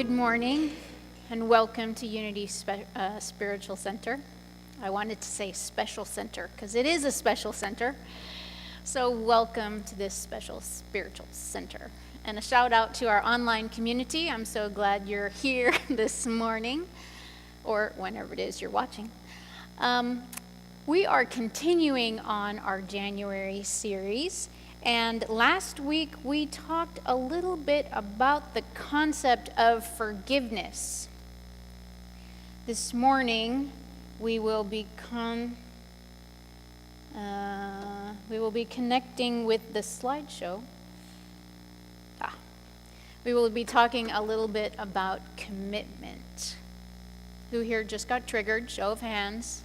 Good morning and welcome to Unity Spiritual Center. I wanted to say special center because it is a special center. So welcome to this special spiritual center. And a shout out to our online community. I'm so glad you're here this morning or whenever it is you're watching. We are continuing on our January series. And last week, we talked a little bit about the concept of forgiveness. This morning, we will be connecting with the slideshow. We will be talking a little bit about commitment. Who here just got triggered? Show of hands.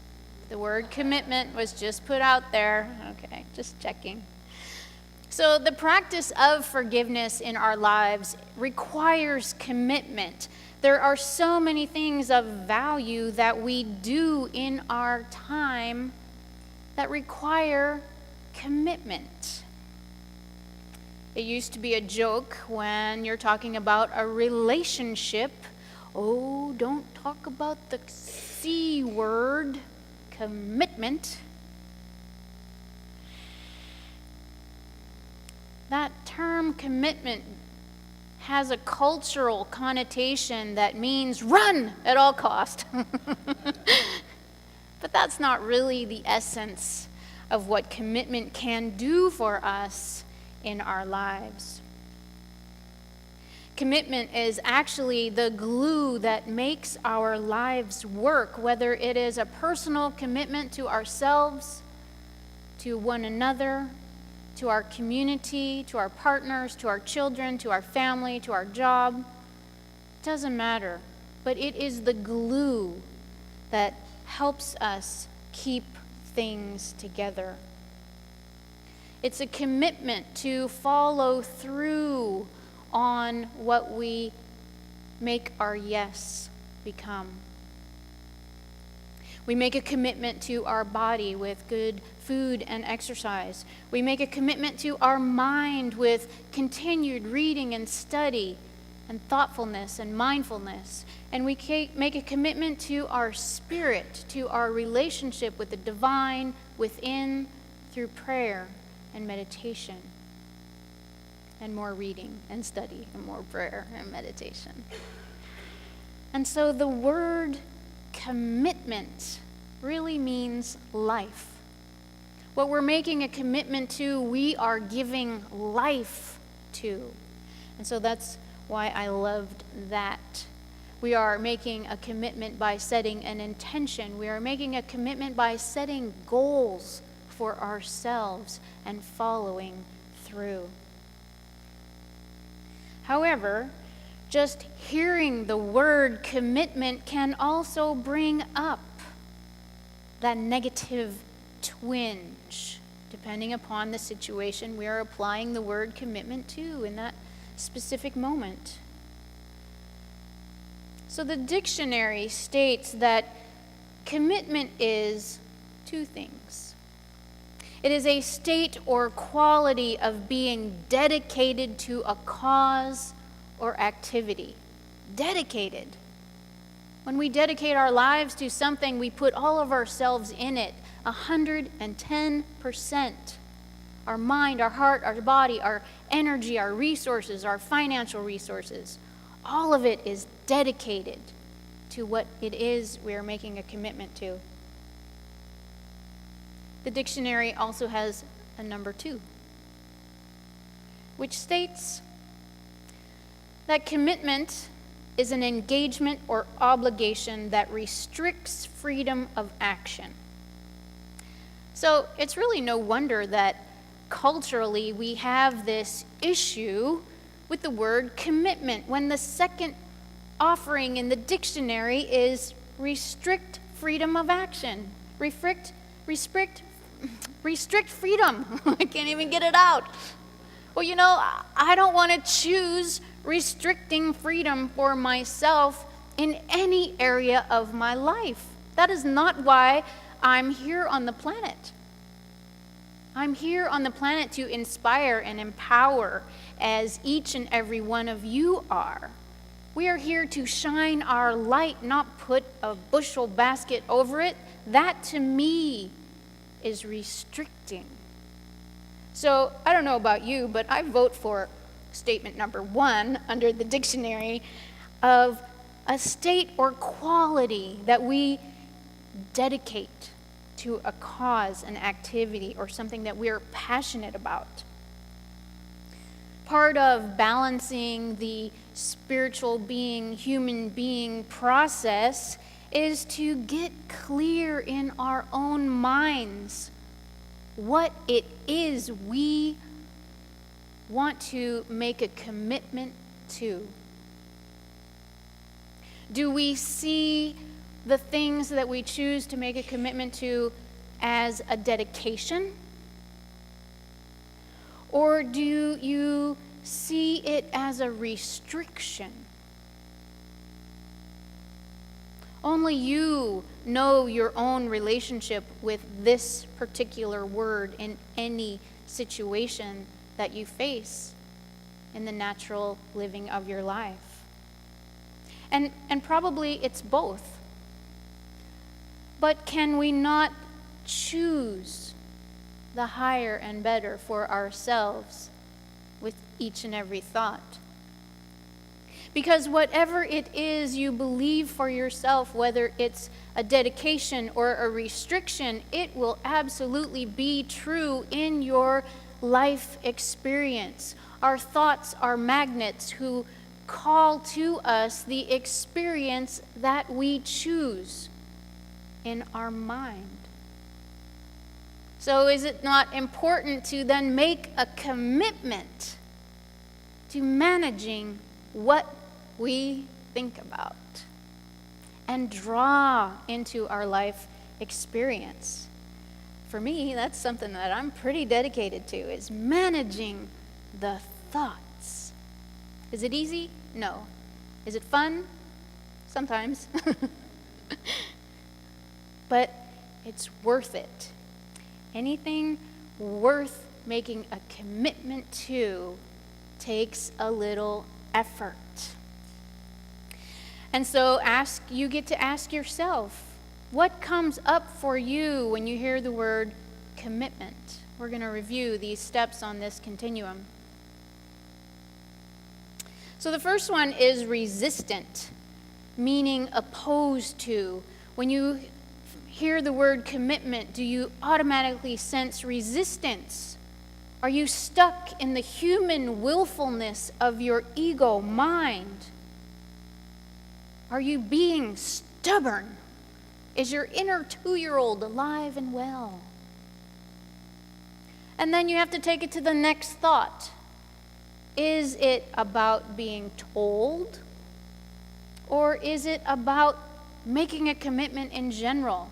The word commitment was just put out there. Okay, just checking. So the practice of forgiveness in our lives requires commitment. There are so many things of value that we do in our time that require commitment. It used to be a joke when you're talking about a relationship. Oh, don't talk about the C word, commitment. That term commitment has a cultural connotation that means run at all cost. But that's not really the essence of what commitment can do for us in our lives. Commitment is actually the glue that makes our lives work, whether it is a personal commitment to ourselves, to one another, to our community, to our partners, to our children, to our family, to our job. It doesn't matter, but it is the glue that helps us keep things together. It's a commitment to follow through on what we make our yes become. We make a commitment to our body with good food and exercise. We make a commitment to our mind with continued reading and study and thoughtfulness and mindfulness. And we make a commitment to our spirit, to our relationship with the divine within through prayer and meditation and more reading and study and more prayer and meditation. And so the word commitment really means life. What we're making a commitment to, we are giving life to. And so that's why I loved that. We are making a commitment by setting an intention. We are making a commitment by setting goals for ourselves and following through. However, just hearing the word commitment can also bring up that negative twinge, depending upon the situation we are applying the word commitment to in that specific moment. So the dictionary states that commitment is two things. It is a state or quality of being dedicated to a cause or activity. Dedicated. When we dedicate our lives to something, we put all of ourselves in it, 110%. Our mind, our heart, our body, our energy, our resources, our financial resources, all of it is dedicated to what it is we are making a commitment to. The dictionary also has a number 2, which states that commitment is an engagement or obligation that restricts freedom of action. So it's really no wonder that culturally we have this issue with the word commitment when the second offering in the dictionary is restrict freedom of action. Restrict freedom. I can't even get it out. Well, I don't want to choose restricting freedom for myself in any area of my life. That is not why I'm here on the planet. I'm here on the planet to inspire and empower, as each and every one of you are. We are here to shine our light, not put a bushel basket over it. That, to me, is restricting. So I don't know about you, but I vote for statement number 1 under the dictionary of a state or quality that we dedicate to a cause, an activity, or something that we're passionate about. Part of balancing the spiritual being, human being process is to get clear in our own minds what it is we want to make a commitment to. Do we see the things that we choose to make a commitment to as a dedication? Or do you see it as a restriction? Only you know your own relationship with this particular word in any situation that you face in the natural living of your life. And probably it's both. But can we not choose the higher and better for ourselves with each and every thought? Because whatever it is you believe for yourself, whether it's a dedication or a restriction, it will absolutely be true in your life experience. Our thoughts are magnets who call to us the experience that we choose in our mind. So is it not important to then make a commitment to managing what we think about and draw into our life experience? For me, that's something that I'm pretty dedicated to, is managing the thoughts. Is it easy? No. Is it fun? Sometimes. But it's worth it. Anything worth making a commitment to takes a little effort. And so you get to ask yourself, what comes up for you when you hear the word commitment? We're going to review these steps on this continuum. So the first one is resistant, meaning opposed to. When you hear the word commitment, do you automatically sense resistance? Are you stuck in the human willfulness of your ego mind? Are you being stubborn? Is your inner 2-year-old alive and well? And then you have to take it to the next thought. Is it about being told? Or is it about making a commitment in general?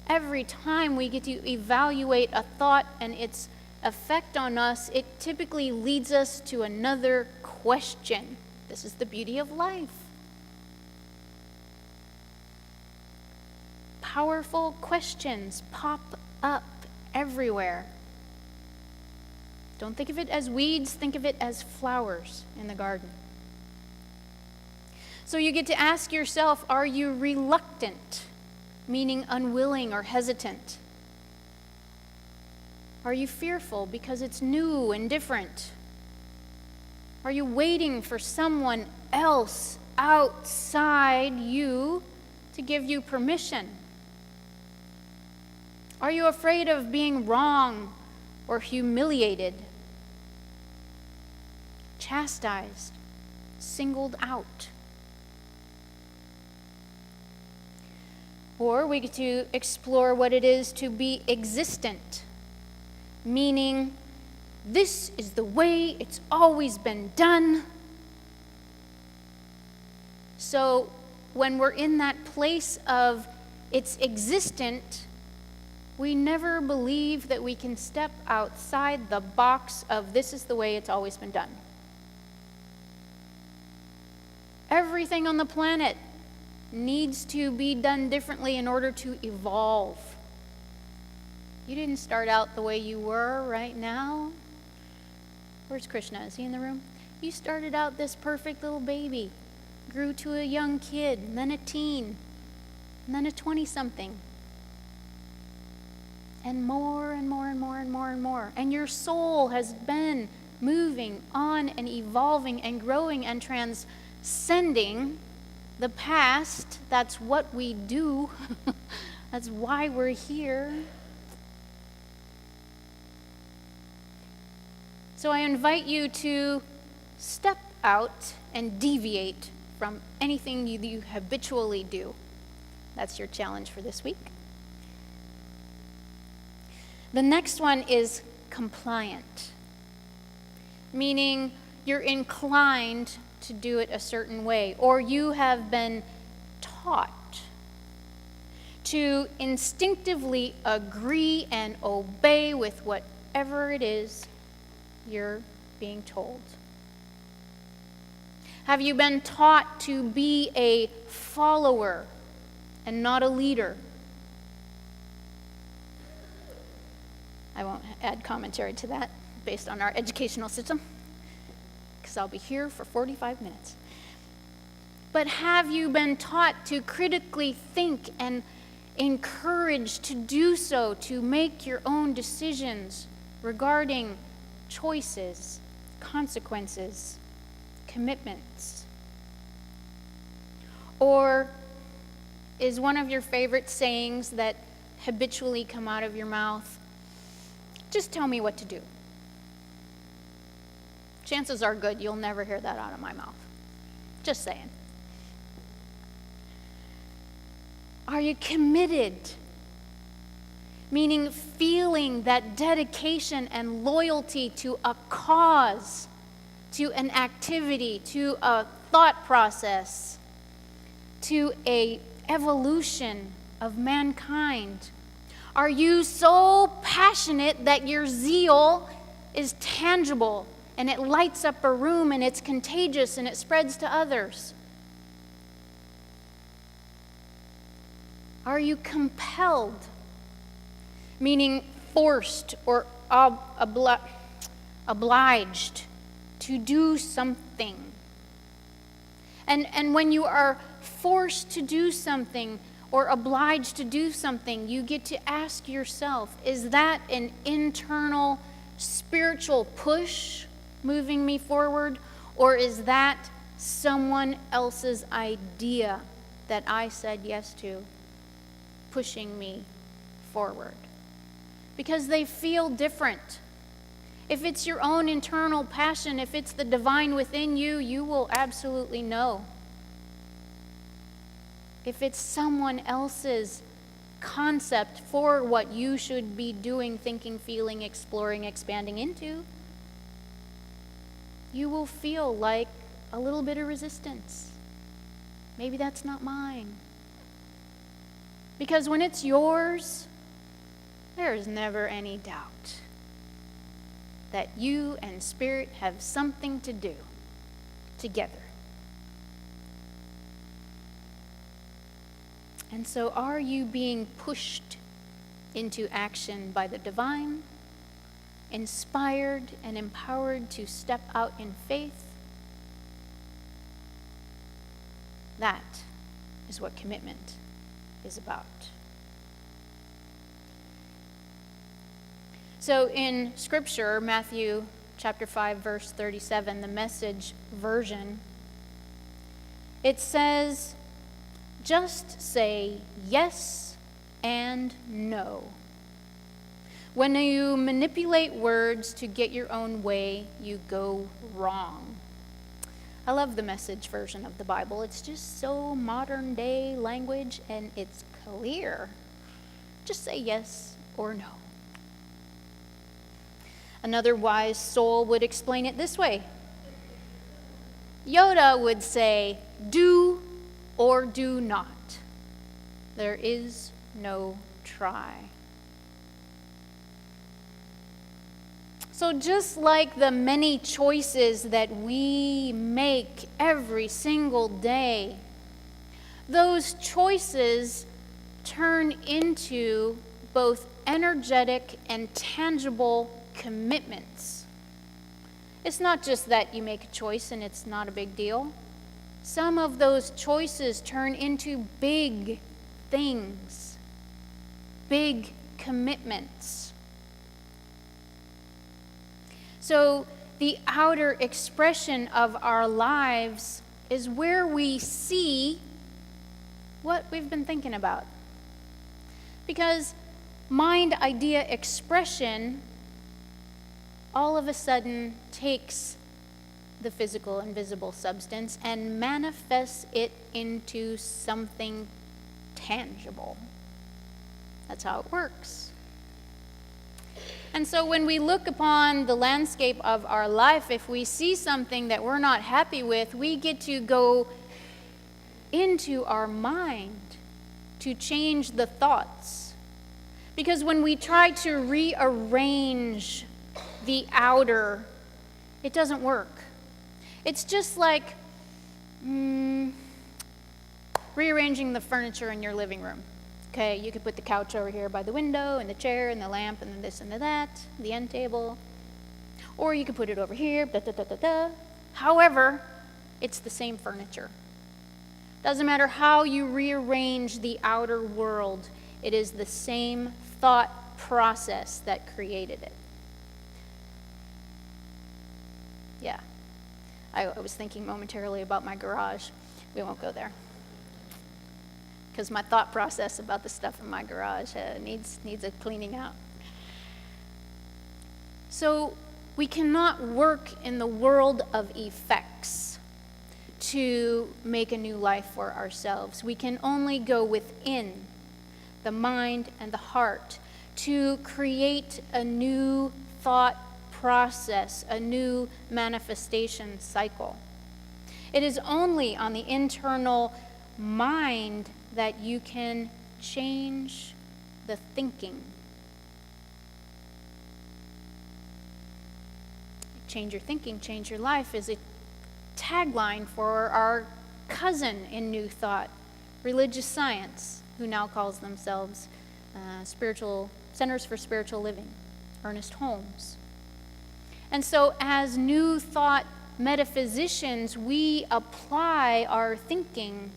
Every time we get to evaluate a thought and its effect on us, it typically leads us to another question. This is the beauty of life. Powerful questions pop up everywhere. Don't think of it as weeds, think of it as flowers in the garden. So you get to ask yourself, are you reluctant, meaning unwilling or hesitant? Are you fearful because it's new and different? Are you waiting for someone else outside you to give you permission? Are you afraid of being wrong or humiliated, chastised, singled out? Or we get to explore what it is to be existent, meaning this is the way it's always been done. So when we're in that place of it's existent, we never believe that we can step outside the box of this is the way it's always been done. Everything on the planet needs to be done differently in order to evolve. You didn't start out the way you were right now. Where's Krishna? Is he in the room? You started out this perfect little baby. grew to a young kid, and then a teen, and then a 20-something. And more and more and more and more and more. And your soul has been moving on and evolving and growing and transcending the past. That's what we do. That's why we're here. So I invite you to step out and deviate from anything you habitually do. That's your challenge for this week. The next one is compliant, meaning you're inclined to do it a certain way, or you have been taught to instinctively agree and obey with whatever it is you're being told. Have you been taught to be a follower and not a leader? I won't add commentary to that based on our educational system, because I'll be here for 45 minutes. But have you been taught to critically think and encouraged to do so, to make your own decisions regarding choices, consequences, commitments? Or is one of your favorite sayings that habitually come out of your mouth, just tell me what to do? Chances are good you'll never hear that out of my mouth. Just saying. Are you committed? Meaning feeling that dedication and loyalty to a cause, to an activity, to a thought process, to an evolution of mankind. Are you so passionate that your zeal is tangible and it lights up a room and it's contagious and it spreads to others? Are you compelled, meaning forced or obliged to do something? And when you are forced to do something or obliged to do something, you get to ask yourself, is that an internal spiritual push moving me forward, or is that someone else's idea that I said yes to pushing me forward? Because they feel different. If it's your own internal passion, if it's the divine within you, you will absolutely know. If it's someone else's concept for what you should be doing, thinking, feeling, exploring, expanding into, you will feel like a little bit of resistance. Maybe that's not mine. Because when it's yours, there is never any doubt that you and Spirit have something to do together. And so are you being pushed into action by the divine, inspired and empowered to step out in faith? That is what commitment is about. So in Scripture, Matthew chapter 5, verse 37, the Message version, it says, just say yes and no. When you manipulate words to get your own way, you go wrong. I love the Message version of the Bible. It's just so modern day language and it's clear. Just say yes or no. Another wise soul would explain it this way. Yoda would say, do or do not. There is no try. So just like the many choices that we make every single day, those choices turn into both energetic and tangible commitments. It's not just that you make a choice and it's not a big deal. some of those choices turn into big things, big commitments. So the outer expression of our lives is where we see what we've been thinking about. Because mind idea expression all of a sudden takes the physical and visible substance and manifests it into something tangible. That's how it works. And so when we look upon the landscape of our life, if we see something that we're not happy with, we get to go into our mind to change the thoughts. Because when we try to rearrange the outer, it doesn't work. It's just like rearranging the furniture in your living room. Okay, you could put the couch over here by the window, and the chair, and the lamp, and then this and that, the end table. Or you could put it over here, da da da da da. However, it's the same furniture. Doesn't matter how you rearrange the outer world, it is the same thought process that created it. Yeah. I was thinking momentarily about my garage. We won't go there. Because my thought process about the stuff in my garage needs a cleaning out. So we cannot work in the world of effects to make a new life for ourselves. We can only go within the mind and the heart to create a new thought process, a new manifestation cycle. It is only on the internal mind that you can change the thinking. Change your thinking, change your life is a tagline for our cousin in New Thought, religious science, who now calls themselves Spiritual Centers for Spiritual Living, Ernest Holmes. And so as New Thought metaphysicians, we apply our thinking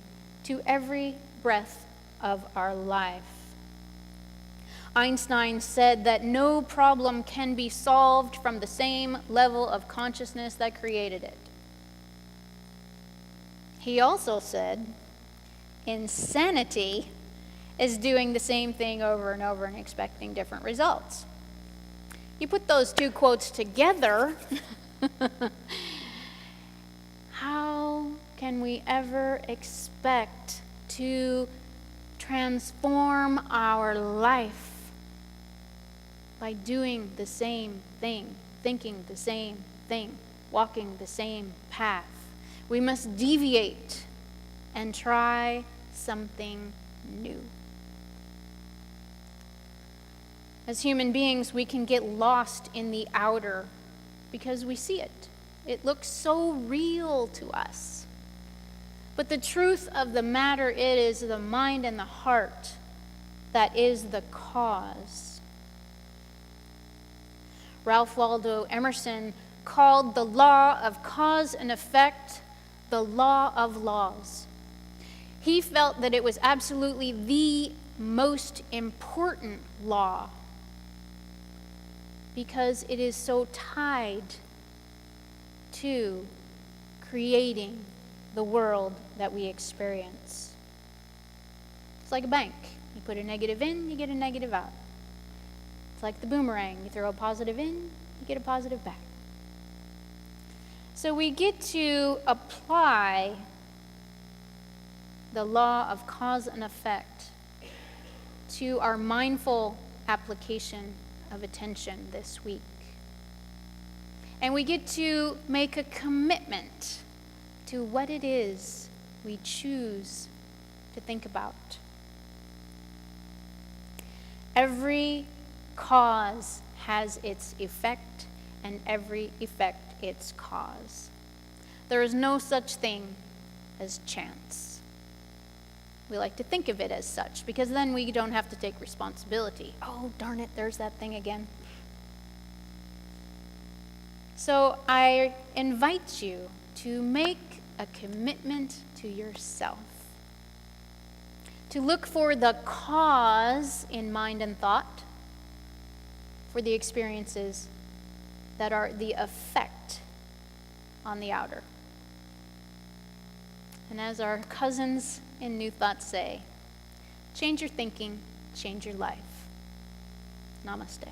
to every breath of our life. Einstein said that no problem can be solved from the same level of consciousness that created it. He also said, insanity is doing the same thing over and over and expecting different results. You put those two quotes together, how can we ever expect to transform our life by doing the same thing, thinking the same thing, walking the same path? We must deviate and try something new. As human beings, we can get lost in the outer because we see it. It looks so real to us. But the truth of the matter, it is the mind and the heart that is the cause. Ralph Waldo Emerson called the law of cause and effect the law of laws. He felt that it was absolutely the most important law because it is so tied to creating the world that we experience. It's like a bank. You put a negative in, you get a negative out. It's like the boomerang. You throw a positive in, you get a positive back. So we get to apply the law of cause and effect to our mindful application of attention this week. And we get to make a commitment to what it is we choose to think about. Every cause has its effect, and every effect its cause. There is no such thing as chance. We like to think of it as such, because then we don't have to take responsibility. Oh, darn it, there's that thing again. So I invite you to make a commitment to yourself. To look for the cause in mind and thought for the experiences that are the effect on the outer. And as our cousins in New Thought say, change your thinking, change your life. Namaste.